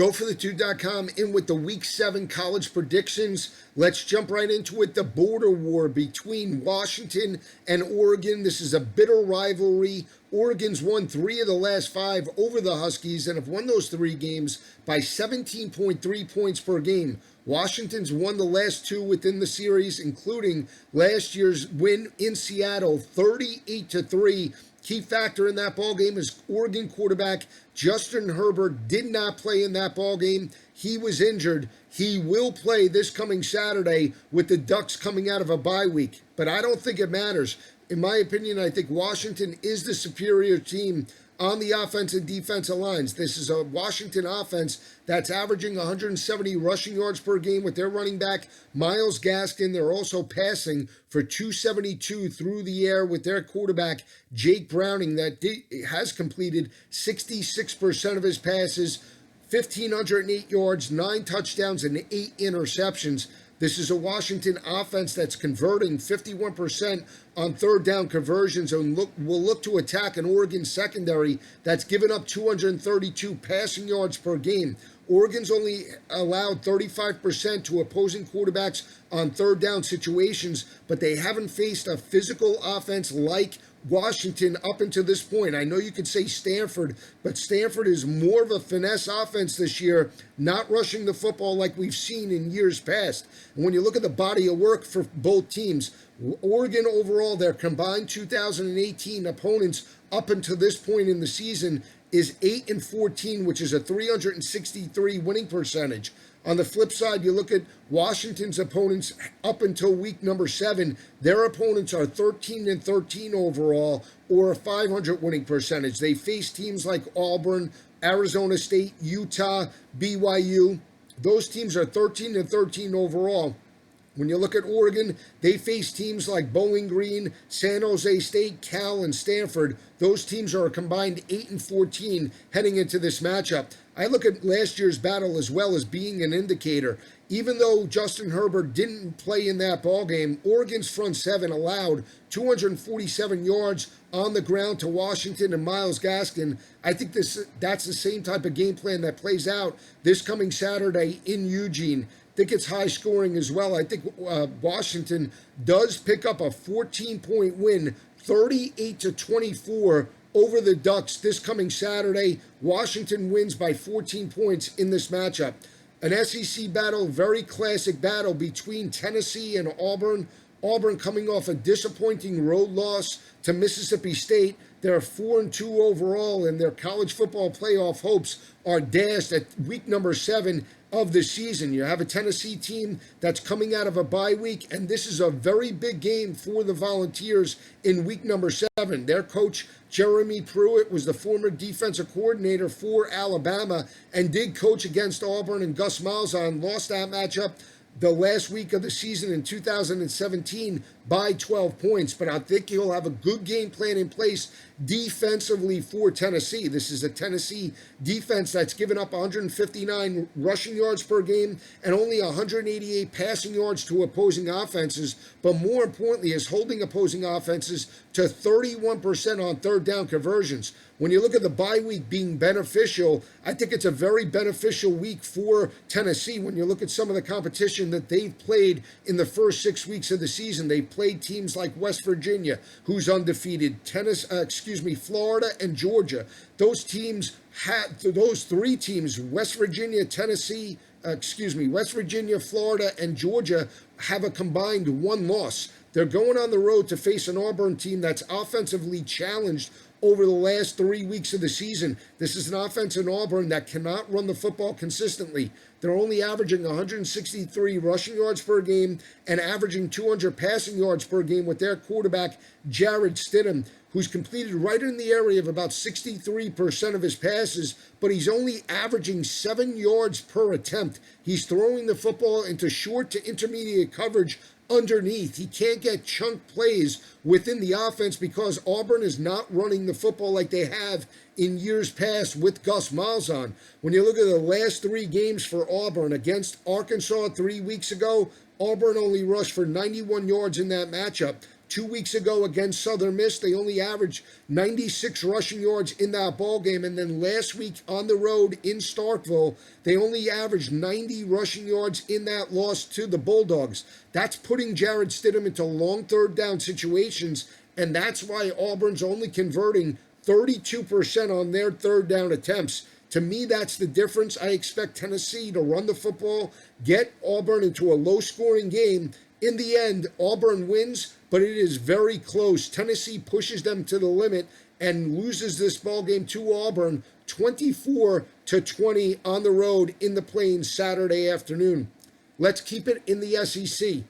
GoForThe2.com in with the Week 7 college predictions. Let's jump right into it. The border war between Washington and Oregon. This is a bitter rivalry. Oregon's won 3 of the last 5 over the Huskies and have won those 3 games by 17.3 points per game. Washington's won the last 2 within the series, including last year's win in Seattle, 38-3. Key factor in that ball game is Oregon quarterback Justin Herbert did not play in that ball game. He was injured. He will play this coming Saturday with the Ducks coming out of a bye week, but I don't think it matters. In my opinion, I think Washington is the superior team on the offense and defensive lines. This is a Washington offense that's averaging 170 rushing yards per game with their running back, Myles Gaskin. They're also passing for 272 through the air with their quarterback, Jake Browning, that has completed 66% of his passes, 1,508 yards, 9 touchdowns, and 8 interceptions. This is a Washington offense that's converting 51% on third down conversions and will look to attack an Oregon secondary that's given up 232 passing yards per game. Oregon's only allowed 35% to opposing quarterbacks on third down situations, but they haven't faced a physical offense like Washington up until this point. I know you could say Stanford, but Stanford is more of a finesse offense this year, not rushing the football like we've seen in years past. And when you look at the body of work for both teams, Oregon overall, their combined 2018 opponents up until this point in the season is 8-14, which is a 363 winning percentage. On the flip side, you look at Washington's opponents up until week number 7. Their opponents are 13-13 overall, or a 500 winning percentage. They face teams like Auburn, Arizona State, Utah, BYU. Those teams are 13-13 overall. When you look at Oregon, they face teams like Bowling Green, San Jose State, Cal, and Stanford. Those teams are a combined 8-14 heading into this matchup. I look at last year's battle as well as being an indicator. Even though Justin Herbert didn't play in that ballgame, Oregon's front 7 allowed 247 yards on the ground to Washington and Myles Gaskin. I think that's the same type of game plan that plays out this coming Saturday in Eugene. I think it's high scoring as well. I think Washington does pick up a 14-point win, 38-24 over the Ducks this coming Saturday. Washington wins by 14 points in this matchup. An SEC battle, very classic battle between Tennessee and Auburn. Auburn coming off a disappointing road loss to Mississippi State. They're 4-2 overall, and their college football playoff hopes are dashed at week number 7 of the season. You have a Tennessee team that's coming out of a bye week, and this is a very big game for the Volunteers in week number 7. Their coach, Jeremy Pruitt, was the former defensive coordinator for Alabama and did coach against Auburn, and Gus Malzahn lost that matchup the last week of the season in 2017 by 12 points. But I think he'll have a good game plan in place defensively for Tennessee. This is a Tennessee defense that's given up 159 rushing yards per game and only 188 passing yards to opposing offenses, but more importantly is holding opposing offenses to 31% on third down conversions. When you look at the bye week being beneficial, I think it's a very beneficial week for Tennessee. When you look at some of the competition that they've played in the first 6 weeks of the season, they played teams like West Virginia, who's undefeated, Florida and Georgia. Those 3 teams, West Virginia, Florida, and Georgia, have a combined 1 loss. They're going on the road to face an Auburn team that's offensively challenged over the last 3 weeks of the season. This is an offense in Auburn that cannot run the football consistently. They're only averaging 163 rushing yards per game and averaging 200 passing yards per game with their quarterback, Jarrett Stidham, who's completed right in the area of about 63% of his passes, but he's only averaging 7 yards per attempt. He's throwing the football into short to intermediate coverage underneath. He can't get chunk plays within the offense because Auburn is not running the football like they have in years past with Gus Malzahn. When you look at the last 3 games for Auburn against Arkansas 3 weeks ago, Auburn only rushed for 91 yards in that matchup. 2 weeks ago against Southern Miss, they only averaged 96 rushing yards in that ball game. And then last week on the road in Starkville, they only averaged 90 rushing yards in that loss to the Bulldogs. That's putting Jarrett Stidham into long third down situations, and that's why Auburn's only converting 32% on their third down attempts. To me, that's the difference. I expect Tennessee to run the football, get Auburn into a low-scoring game. In the end, Auburn wins, but it is very close. Tennessee pushes them to the limit and loses this ball game to Auburn 24-20 on the road in the Plains Saturday afternoon. Let's keep it in the SEC.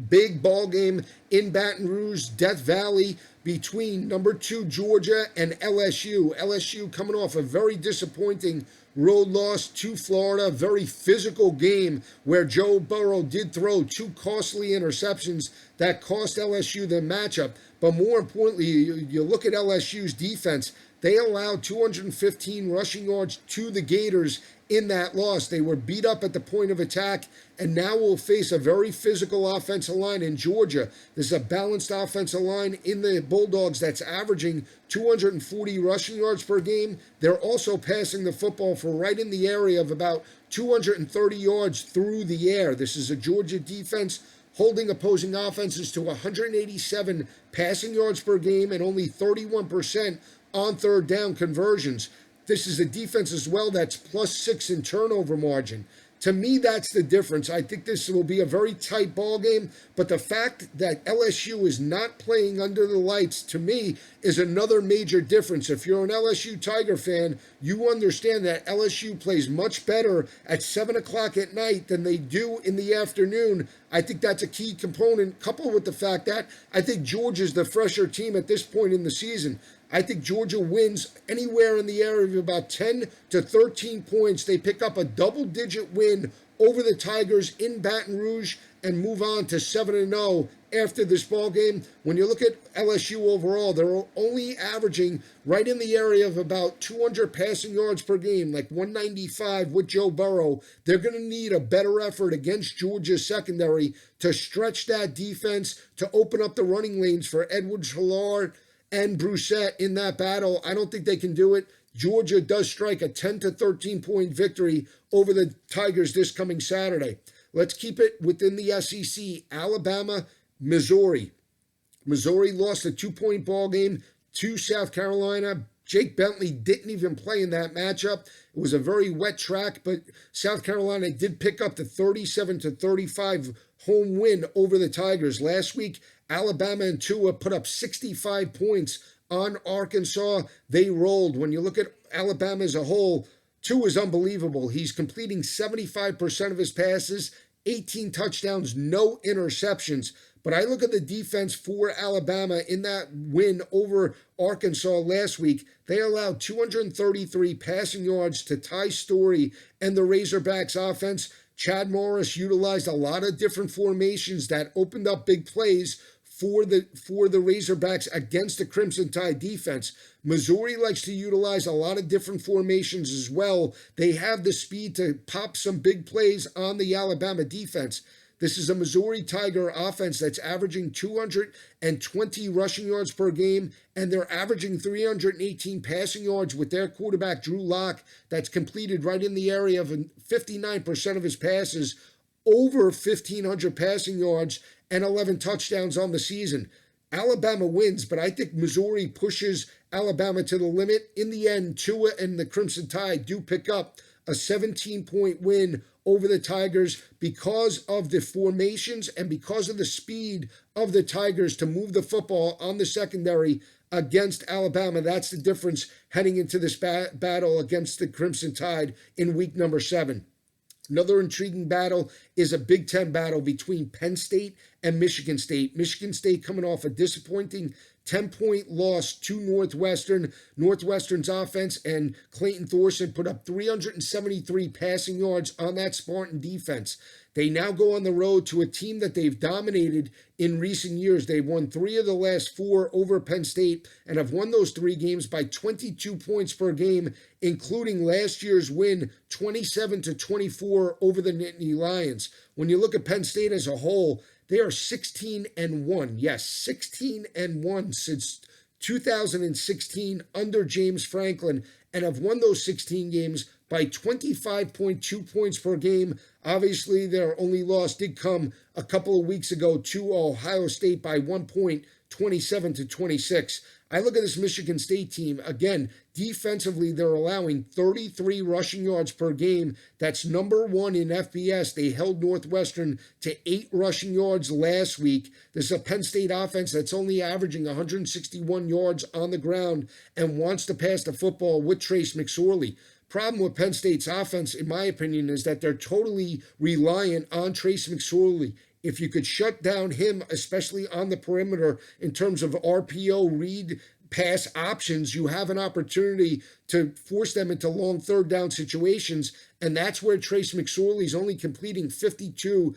Big ball game in Baton Rouge, Death Valley, between number 2 Georgia and LSU. LSU coming off a very disappointing road loss to Florida. Very physical game where Joe Burrow did throw 2 costly interceptions that cost LSU the matchup. But more importantly, you look at LSU's defense. They allowed 215 rushing yards to the Gators in that loss. They were beat up at the point of attack, and now will face a very physical offensive line in Georgia. This is a balanced offensive line in the Bulldogs that's averaging 240 rushing yards per game. They're also passing the football for right in the area of about 230 yards through the air. This is a Georgia defense holding opposing offenses to 187 passing yards per game and only 31% on third down conversions. This is a defense as well that's +6 in turnover margin. To me, that's the difference. I think this will be a very tight ball game, but the fact that LSU is not playing under the lights, to me, is another major difference. If you're an LSU Tiger fan, you understand that LSU plays much better at 7 o'clock at night than they do in the afternoon. I think that's a key component, coupled with the fact that I think Georgia's the fresher team at this point in the season. I think Georgia wins anywhere in the area of about 10 to 13 points. They pick up a double-digit win over the Tigers in Baton Rouge and move on to 7-0 after this ball game. When you look at LSU overall, they're only averaging right in the area of about 200 passing yards per game, like 195 with Joe Burrow. They're going to need a better effort against Georgia's secondary to stretch that defense, to open up the running lanes for Edwards-Helaire and Brissett in that battle. I don't think they can do it. Georgia does strike a 10 to 13 point victory over the Tigers this coming Saturday. Let's keep it within the SEC. Alabama, Missouri. Missouri lost a 2-point ball game to South Carolina. Jake Bentley didn't even play in that matchup. It was a very wet track, but South Carolina did pick up the 37 to 35 home win over the Tigers. Last week, Alabama and Tua put up 65 points on Arkansas. They rolled. When you look at Alabama as a whole, Tua is unbelievable. He's completing 75% of his passes, 18 touchdowns, no interceptions. But I look at the defense for Alabama in that win over Arkansas last week. They allowed 233 passing yards to Ty Storey and the Razorbacks offense. Chad Morris utilized a lot of different formations that opened up big plays for the Razorbacks against the Crimson Tide defense. Missouri likes to utilize a lot of different formations as well. They have the speed to pop some big plays on the Alabama defense. This is a Missouri Tiger offense that's averaging 220 rushing yards per game, and they're averaging 318 passing yards with their quarterback, Drew Lock, that's completed right in the area of 59% of his passes, over 1,500 passing yards, and 11 touchdowns on the season. Alabama wins, but I think Missouri pushes Alabama to the limit. In the end, Tua and the Crimson Tide do pick up a 17-point win over the Tigers because of the formations and because of the speed of the Tigers to move the football on the secondary against Alabama. That's the difference heading into this battle against the Crimson Tide in week number 7. Another intriguing battle is a Big Ten battle between Penn State and Michigan State. Michigan State coming off a disappointing 10-point loss to Northwestern. Northwestern's offense and Clayton Thorson put up 373 passing yards on that Spartan defense. They now go on the road to a team that they've dominated in recent years. They've won 3 of the last 4 over Penn State and have won those 3 games by 22 points per game, including last year's win 27 to 24 over the Nittany Lions. When you look at Penn State as a whole, They are 16-1. Yes, 16-1 since 2016 under James Franklin, and have won those 16 games by 25.2 points per game. Obviously, their only loss did come a couple of weeks ago to Ohio State by 1 point, 27-26. I look at this Michigan State team. Again, defensively, they're allowing 33 rushing yards per game. That's number one in FBS. They held Northwestern to 8 rushing yards last week. This is a Penn State offense that's only averaging 161 yards on the ground and wants to pass the football with Trace McSorley. Problem with Penn State's offense, in my opinion, is that they're totally reliant on Trace McSorley. If you could shut down him, especially on the perimeter in terms of RPO, read, pass options, you have an opportunity to force them into long third down situations, and that's where Trace McSorley is only completing 52%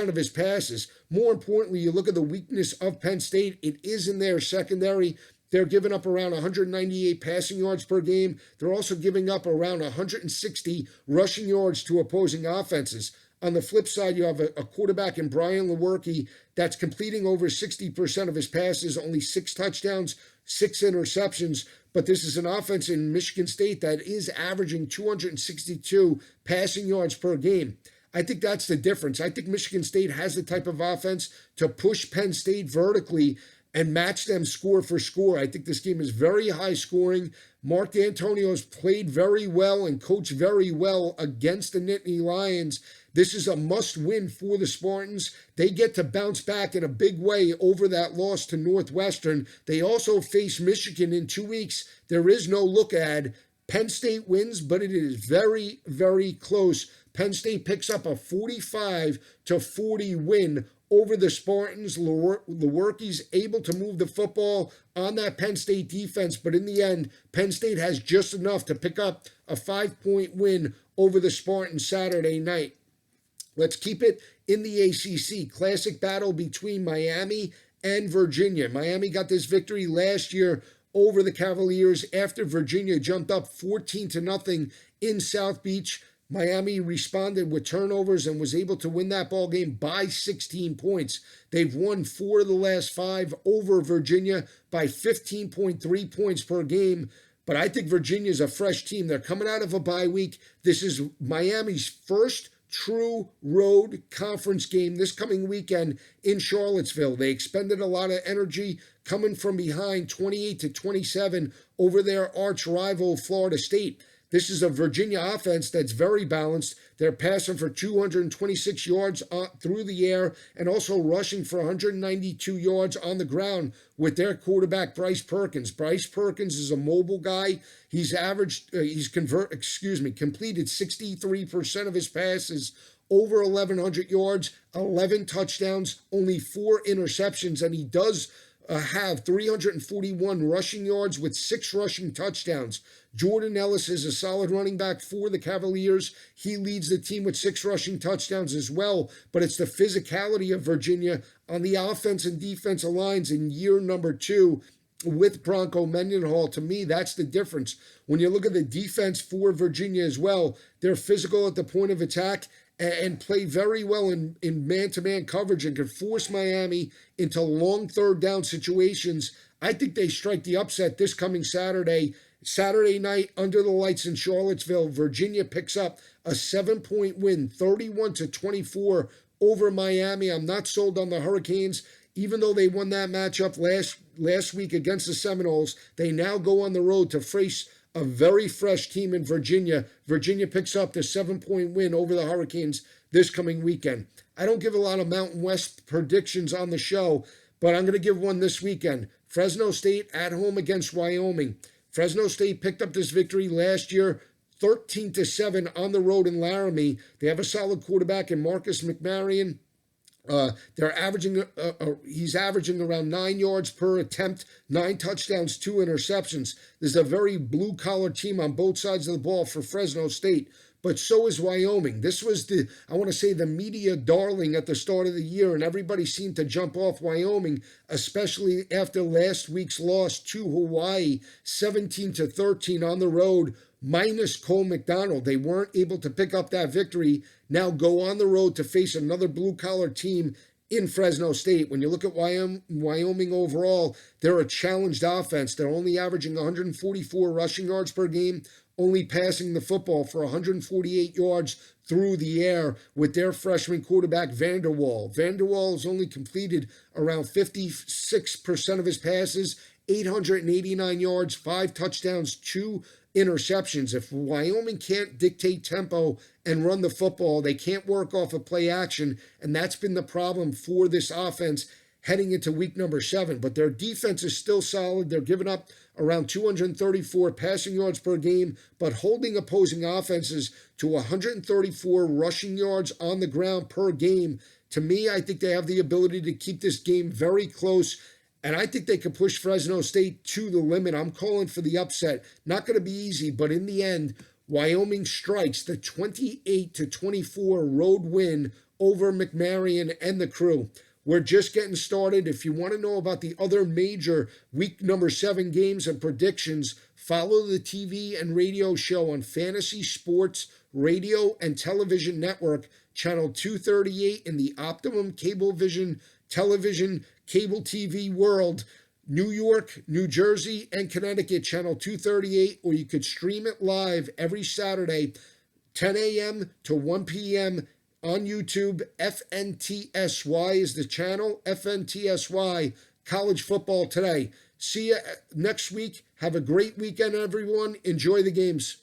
of his passes. More importantly, you look at the weakness of Penn State, it is in their secondary. They're giving up around 198 passing yards per game. They're also giving up around 160 rushing yards to opposing offenses. On the flip side, you have a quarterback in Brian Lewerke that's completing over 60% of his passes, only 6 touchdowns, 6 interceptions. But this is an offense in Michigan State that is averaging 262 passing yards per game. I think that's the difference. I think Michigan State has the type of offense to push Penn State vertically and match them score for score. I think this game is very high scoring. Mark D'Antonio's played very well and coached very well against the Nittany Lions. This is a must-win for the Spartans. They get to bounce back in a big way over that loss to Northwestern. They also face Michigan in 2 weeks. There is no look ahead. Penn State wins, but it is very, very close. Penn State picks up a 45-40 win over the Spartans. Lewerke's able to move the football on that Penn State defense, but in the end, Penn State has just enough to pick up a 5-point win over the Spartans Saturday night. Let's keep it in the ACC. Classic battle between Miami and Virginia. Miami got this victory last year over the Cavaliers after Virginia jumped up 14-0 in South Beach. Miami responded with turnovers and was able to win that ball game by 16 points. They've won 4 of the last 5 over Virginia by 15.3 points per game. But I think Virginia's a fresh team. They're coming out of a bye week. This is Miami's first true road conference game this coming weekend in Charlottesville. They expended a lot of energy coming from behind 28-27 over their arch rival Florida State. This is a Virginia offense that's very balanced. They're passing for 226 yards through the air and also rushing for 192 yards on the ground with their quarterback, Bryce Perkins. Bryce Perkins is a mobile guy. He's completed 63% of his passes, over 1,100 yards, 11 touchdowns, only 4 interceptions, and he does have 341 rushing yards with 6 rushing touchdowns. Jordan Ellis is a solid running back for the Cavaliers. He leads the team with 6 rushing touchdowns as well, but it's the physicality of Virginia on the offense and defensive lines in year number 2 with Bronco Mendenhall. To me, that's the difference. When you look at the defense for Virginia as well, they're physical at the point of attack and play very well in man-to-man coverage and can force Miami into long third down situations. I think they strike the upset this coming Saturday night under the lights in Charlottesville. Virginia picks up a 7-point win, 31-24 over Miami. I'm not sold on the Hurricanes. Even though they won that matchup last week against the Seminoles, they now go on the road to face a very fresh team in Virginia. Virginia picks up the 7-point win over the Hurricanes this coming weekend. I don't give a lot of Mountain West predictions on the show, but I'm going to give one this weekend. Fresno State at home against Wyoming. Fresno State picked up this victory last year, 13-7 on the road in Laramie. They have a solid quarterback in Marcus McMaryion. He's averaging around 9 yards per attempt, 9 touchdowns, 2 interceptions. This is a very blue-collar team on both sides of the ball for Fresno State, but so is Wyoming. This was the media darling at the start of the year, and everybody seemed to jump off Wyoming, especially after last week's loss to Hawaii, 17-13 on the road, minus Cole McDonald. They weren't able to pick up that victory. Now go on the road to face another blue-collar team in Fresno State. When you look at Wyoming overall, they're a challenged offense. They're only averaging 144 rushing yards per game, only passing the football for 148 yards through the air with their freshman quarterback, Vanderwall. Vanderwall has only completed around 56% of his passes, 889 yards, 5 touchdowns, 2 interceptions. If Wyoming can't dictate tempo and run the football, they can't work off of play action, and that's been the problem for this offense heading into week number 7. But their defense is still solid. They're giving up around 234 passing yards per game, but holding opposing offenses to 134 rushing yards on the ground per game. To me, I think they have the ability to keep this game very close, and I think they could push Fresno State to the limit. I'm calling for the upset. Not going to be easy, but in the end, Wyoming strikes the 28-24 road win over McMarion and the Crew. We're just getting started. If you want to know about the other major week number 7 games and predictions, follow the TV and radio show on Fantasy Sports Radio and Television Network, channel 238 in the Optimum Cablevision Television Cable TV world. New York, New Jersey, and Connecticut, channel 238, or you could stream it live every Saturday, 10 a.m. to 1 p.m. on YouTube. FNTSY is the channel. FNTSY, College Football Today. See you next week. Have a great weekend, everyone. Enjoy the games.